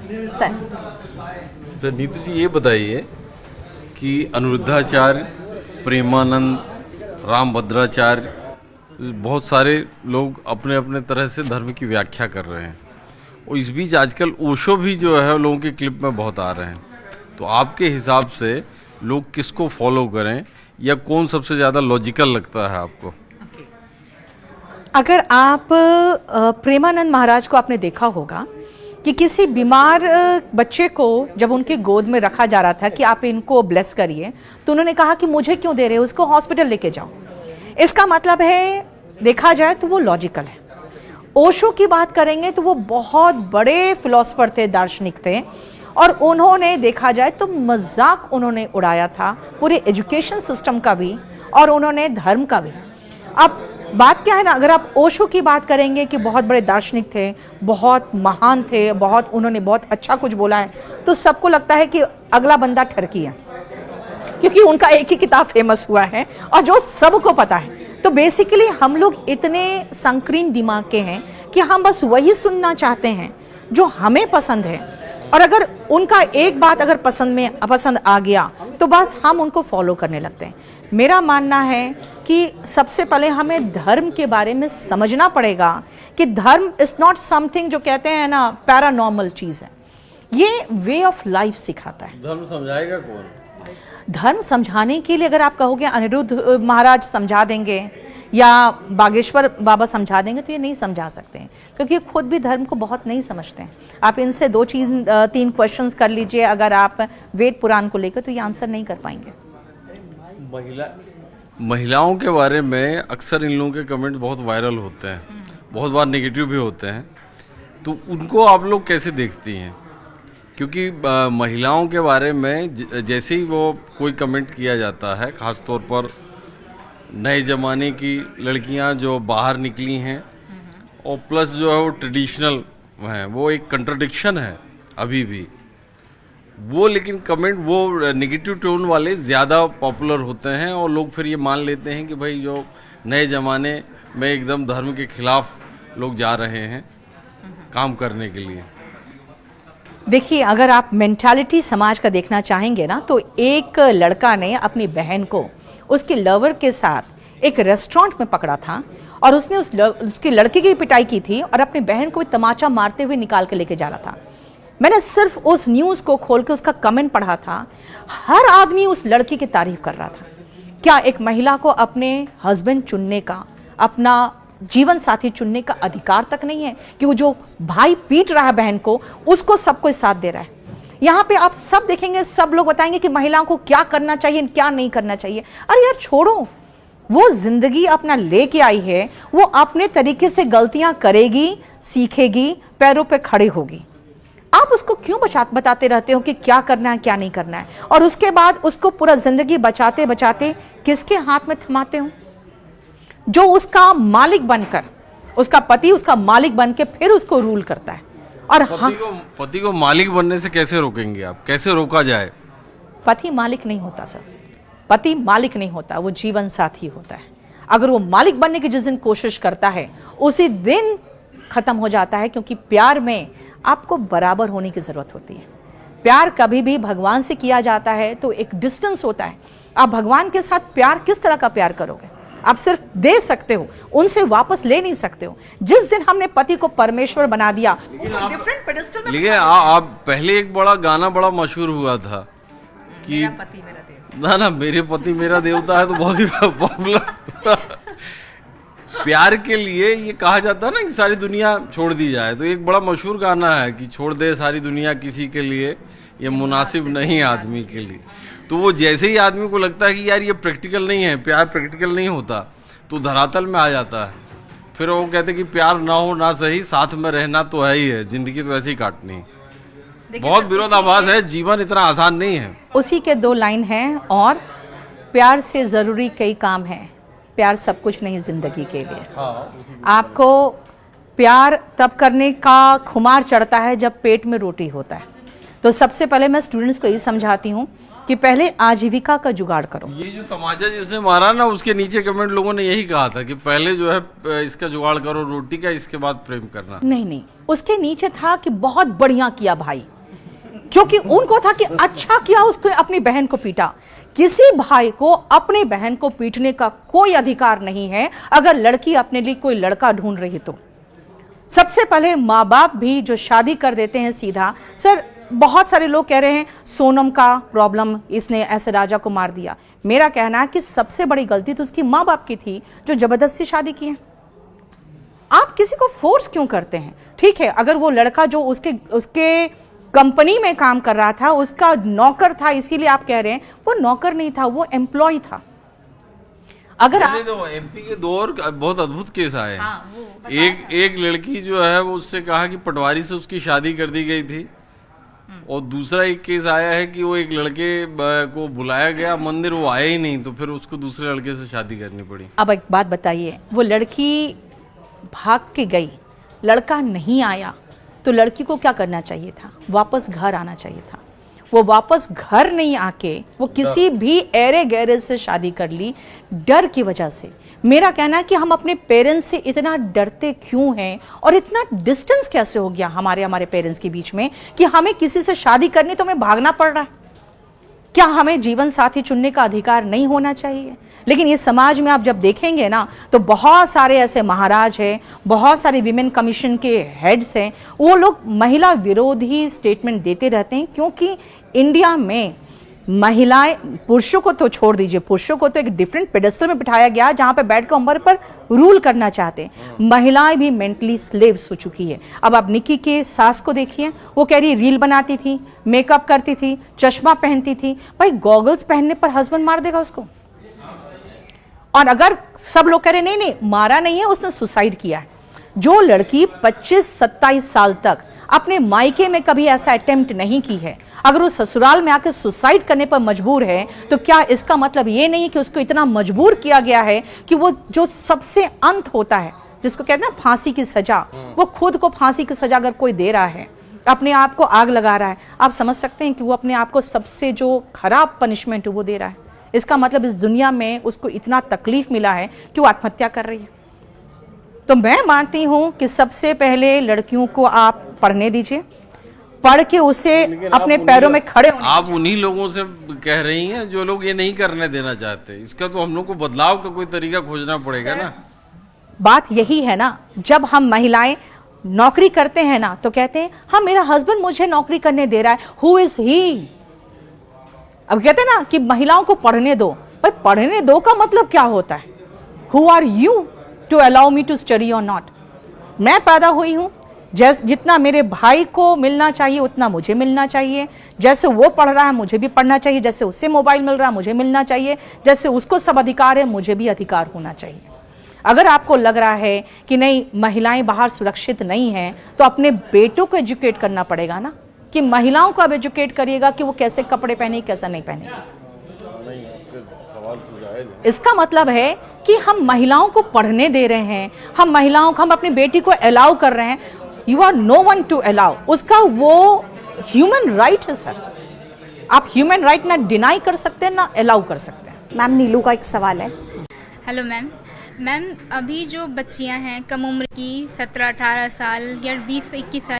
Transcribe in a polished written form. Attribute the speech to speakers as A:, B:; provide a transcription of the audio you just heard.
A: Sir Neetu जी ये बताइए कि अनिरुद्धाचार्य, प्रेमानंद, रामभद्राचार्य, बहुत सारे लोग अपने अपने तरह से धर्म की व्याख्या कर रहे हैं और इस बीच आजकल ओशो भी जो है लोगों के क्लिप में बहुत आ रहे हैं। तो आपके हिसाब से लोग किसको फॉलो करें या कौन सबसे ज़्यादा लॉजिकल लगता है आपको?
B: अगर आप प्रेमानंद महाराज को आपने देखा होगा कि किसी बीमार बच्चे को जब उनकी गोद में रखा जा रहा था कि आप इनको ब्लेस करिए, तो उन्होंने कहा कि मुझे क्यों दे रहे हो, उसको हॉस्पिटल लेके जाओ। इसका मतलब है, देखा जाए तो वो लॉजिकल है। ओशो की बात करेंगे तो वो बहुत बड़े फिलोसफर थे, दार्शनिक थे, और उन्होंने देखा जाए तो मजाक उन्होंने उड़ाया था पूरे एजुकेशन सिस्टम का भी और उन्होंने धर्म का भी। अब बात क्या है ना, अगर आप ओशो की बात करेंगे कि बहुत बड़े दार्शनिक थे, बहुत महान थे, उन्होंने बहुत अच्छा कुछ बोला है, तो सबको लगता है कि अगला बंदा ठरकी है, क्योंकि उनका एक ही किताब फेमस हुआ है और जो सबको पता है। तो बेसिकली हम लोग इतने संकीर्ण दिमाग के हैं कि हम बस वही सुनना चाहते हैं जो हमें पसंद है, और अगर उनका एक बात अगर पसंद आ गया तो बस हम उनको फॉलो करने लगते हैं। मेरा मानना है कि सबसे पहले हमें धर्म के बारे में समझना पड़ेगा कि धर्म इज नॉट समथिंग जो कहते हैं ना पैरानॉर्मल चीज है, ये वे ऑफ लाइफ सिखाता है।
A: धर्म समझाएगा कौन?
B: धर्म समझाने के लिए अगर आप कहोगे अनिरुद्ध महाराज समझा देंगे या बागेश्वर बाबा समझा देंगे, तो ये नहीं समझा सकते हैं, क्योंकि खुद भी धर्म को बहुत नहीं समझते हैं। आप इनसे 2-3 क्वेश्चंस कर लीजिए अगर आप वेद पुराण को लेकर, तो ये आंसर नहीं कर पाएंगे।
A: महिलाओं के बारे में अक्सर इन लोगों के कमेंट बहुत वायरल होते हैं, बहुत बार नेगेटिव भी होते हैं, तो उनको आप लोग कैसे देखती हैं? क्योंकि महिलाओं के बारे में जैसे ही वो कोई कमेंट किया जाता है, ख़ास तौर पर नए ज़माने की लड़कियां जो बाहर निकली हैं और प्लस जो है वो ट्रेडिशनल हैं, वो एक कंट्रडिक्शन है अभी भी वो, लेकिन कमेंट वो नेगेटिव टोन वाले ज़्यादा पॉपुलर होते हैं और लोग फिर ये मान लेते हैं कि भाई जो नए ज़माने में एकदम धर्म के खिलाफ लोग जा रहे हैं काम करने के लिए।
B: देखिए, अगर आप मेंटालिटी समाज का देखना चाहेंगे ना, तो एक लड़का ने अपनी बहन को उसके लवर के साथ एक रेस्टोरेंट में पकड़ा था और उसने उसके लड़के की पिटाई की थी और अपनी बहन को भी तमाचा मारते हुए निकाल के लेके जा रहा था। मैंने सिर्फ उस न्यूज़ को खोल के उसका कमेंट पढ़ा था, हर आदमी उस लड़की की तारीफ कर रहा था। क्या एक महिला को अपने हस्बैंड चुनने का, अपना जीवन साथी चुनने का अधिकार तक नहीं है कि वो जो भाई पीट रहा है बहन को, उसको सब कोई साथ दे रहा है? यहाँ पे आप सब देखेंगे, सब लोग बताएंगे कि महिलाओं को क्या करना चाहिए, क्या नहीं करना चाहिए। अरे यार छोड़ो, वो जिंदगी अपना लेके आई है, वो अपने तरीके से गलतियां करेगी, सीखेगी, पैरों पे खड़ी होगी। आप उसको क्यों बताते रहते हो कि क्या करना है क्या नहीं करना है, और उसके बाद उसको पूरा जिंदगी बचाते बचाते किसके हाथ में थमाते हो? जो उसका मालिक बनकर, उसका पति उसका मालिक बन के फिर उसको रूल करता है। और
A: पति को मालिक बनने से कैसे रोकेंगे आप? कैसे रोका जाए?
B: पति मालिक नहीं होता सर, पति मालिक नहीं होता, वो जीवन साथी होता है। अगर वो मालिक बनने की जिस दिन कोशिश करता है, उसी दिन खत्म हो जाता है, क्योंकि प्यार में आपको बराबर होने की जरूरत होती है। प्यार कभी भी भगवान से किया जाता है तो एक डिस्टेंस होता है। आप भगवान के साथ प्यार किस तरह का प्यार करोगे? आप सिर्फ दे सकते हो, उनसे वापस ले नहीं सकते हो। जिस दिन हमने पति को परमेश्वर बना दिया,
A: लेकिन आप पहले एक बड़ा गाना बड़ा मशहूर हुआ था कि मेरा पति मेरा देवता। ना मेरे पति मेरा देवता है, तो बहुत ही पॉपुलर प्यार के लिए ये कहा जाता है ना कि सारी दुनिया छोड़ दी जाए, तो एक बड़ा मशहूर गाना है कि छोड़ दे सारी दुनिया किसी के लिए, ये मुनासिब नहीं आदमी के लिए। तो वो जैसे ही आदमी को लगता है कि यार ये प्रैक्टिकल नहीं है, प्यार प्रैक्टिकल नहीं होता, तो धरातल में आ जाता है। फिर वो कहते कि प्यार ना हो ना सही, साथ में रहना तो है ही है, जिंदगी तो ऐसे ही काटनी। बहुत विरोधाभास है, जीवन इतना आसान नहीं है।
B: उसी के 2 लाइन हैं, और प्यार से जरूरी कई काम है, प्यार सब कुछ नहीं जिंदगी के लिए। आपको प्यार तब करने का खुमार चढ़ता है जब पेट में रोटी होता है। तो सबसे पहले मैं स्टूडेंट्स को यही समझाती हूँ कि पहले आजीविका का जुगाड़ करो।
A: ये जो तमाचा जिसने मारा ना, उसके नीचे कमेंट लोगों ने यही कहा था कि पहले जो है इसका जुगाड़ करो रोटी का, इसके बाद प्रेम करना।
B: नहीं, उसके नीचे था कि बहुत बढ़िया किया भाई, क्योंकि उनको था कि अच्छा किया उसको अपनी बहन को पीटा। किसी भाई को अपनी बहन को पीटने का कोई अधिकार नहीं है अगर लड़की अपने लिए कोई लड़का ढूंढ रही तो। सबसे पहले माँ बाप भी जो शादी कर देते हैं सीधा, सर बहुत सारे लोग कह रहे हैं सोनम का प्रॉब्लम, इसने ऐसे राजा को मार दिया। मेरा कहना है कि सबसे बड़ी गलती तो उसकी माँ बाप की थी जो जबरदस्ती शादी की है। आप किसी को फोर्स क्यों करते हैं? ठीक है, अगर वो लड़का जो उसके कंपनी में काम कर रहा था, उसका नौकर था, इसीलिए आप कह रहे हैं, वो नौकर नहीं था, वो एम्प्लॉय था। अगर आप
A: तो एमपी के दो और बहुत अद्भुत केस आए हैं। एक लड़की जो है वो उससे कहा कि पटवारी से उसकी शादी कर दी गई थी, और दूसरा एक केस आया है कि वो एक लड़के को बुलाया गया मंदिर, वो आया ही नहीं, तो फिर उसको दूसरे लड़के से शादी करनी पड़ी।
B: अब एक बात बताइए, वो लड़की भाग के गई, लड़का नहीं आया, तो लड़की को क्या करना चाहिए था? वापस घर आना चाहिए था। वो वापस घर नहीं आके वो किसी भी एरे गैरे से शादी कर ली, डर की वजह से। मेरा कहना है कि हम अपने पेरेंट्स से इतना डरते क्यों हैं, और इतना डिस्टेंस कैसे हो गया हमारे पेरेंट्स के बीच में कि हमें किसी से शादी करनी तो हमें भागना पड़ रहा है। क्या हमें जीवन साथी चुनने का अधिकार नहीं होना चाहिए? लेकिन ये समाज में आप जब देखेंगे ना, तो बहुत सारे ऐसे महाराज हैं, बहुत सारे विमेन कमीशन के हेड्स हैं, वो लोग महिला विरोधी स्टेटमेंट देते रहते हैं, क्योंकि इंडिया में महिलाएं, पुरुषों को तो छोड़ दीजिए, पुरुषों को तो एक डिफरेंट पेडेस्टल में बिठाया गया जहां पे बैठ कर उम्र पर रूल करना चाहते हैं। महिलाएं भी मेंटली स्लेव्स हो चुकी है। अब आप निक्की के सास को देखिए, वो कह रही रील बनाती थी, मेकअप करती थी, चश्मा पहनती थी। भाई गॉगल्स पहनने पर हस्बैंड मार देगा उसको। और अगर सब लोग कह रहे नहीं नहीं मारा नहीं है, उसने सुसाइड किया है। जो लड़की 25-27 साल तक अपने मायके में कभी ऐसा अटेम्प्ट नहीं की है, अगर वो ससुराल में आकर सुसाइड करने पर मजबूर है, तो क्या इसका मतलब ये नहीं कि उसको इतना मजबूर किया गया है कि वो जो सबसे अंत होता है, जिसको कहते हैं ना फांसी की सजा, वो खुद को फांसी की सजा अगर कोई दे रहा है, अपने आप को आग लगा रहा है, आप समझ सकते हैं कि वो अपने आप को सबसे जो खराब पनिशमेंट वो दे रहा है। इसका मतलब इस दुनिया में उसको इतना तकलीफ मिला है कि वो आत्महत्या कर रही है। तो मैं मानती हूं कि सबसे पहले लड़कियों को आप पढ़ने दीजिए, पढ़ के उसे अपने पैरों में खड़े होने।
A: आप उन्हीं लोगों से कह रही हैं जो लोग ये नहीं करने देना चाहते। इसका तो हम लोग को बदलाव का कोई तरीका खोजना पड़ेगा ना।
B: बात यही है ना, जब हम महिलाएं नौकरी करते हैं ना, तो कहते हैं हाँ मेरा हस्बैंड मुझे नौकरी करने दे रहा है, हु इज ही। अब कहते हैं ना कि महिलाओं को पढ़ने दो, भाई पढ़ने दो का मतलब क्या होता है? Who are you to allow me to study और नॉट? मैं पैदा हुई हूं, जितना मेरे भाई को मिलना चाहिए उतना मुझे मिलना चाहिए। जैसे वो पढ़ रहा है मुझे भी पढ़ना चाहिए, जैसे उससे मोबाइल मिल रहा है मुझे मिलना चाहिए, जैसे उसको सब अधिकार है मुझे भी अधिकार होना चाहिए। अगर आपको लग रहा है कि नहीं महिलाएं बाहर सुरक्षित नहीं हैं, तो अपने बेटों को एजुकेट करना पड़ेगा ना, कि महिलाओं को अब एजुकेट करिएगा कि वो कैसे कपड़े पहने, कैसा नहीं पहनेगी। इसका मतलब है कि हम महिलाओं को पढ़ने दे रहे हैं, हम अपनी बेटी को अलाउ कर रहे हैं। You are no one to allow, उसका वो ह्यूमन राइट है सर। आप ह्यूमन राइट ना डिनाई कर सकते हैं ना अलाउ कर सकते हैं।
C: मैम नीलू का एक सवाल है।
D: हेलो मैम, अभी जो बच्चियां हैं कम उम्र की 17-18 साल या 20-21 साल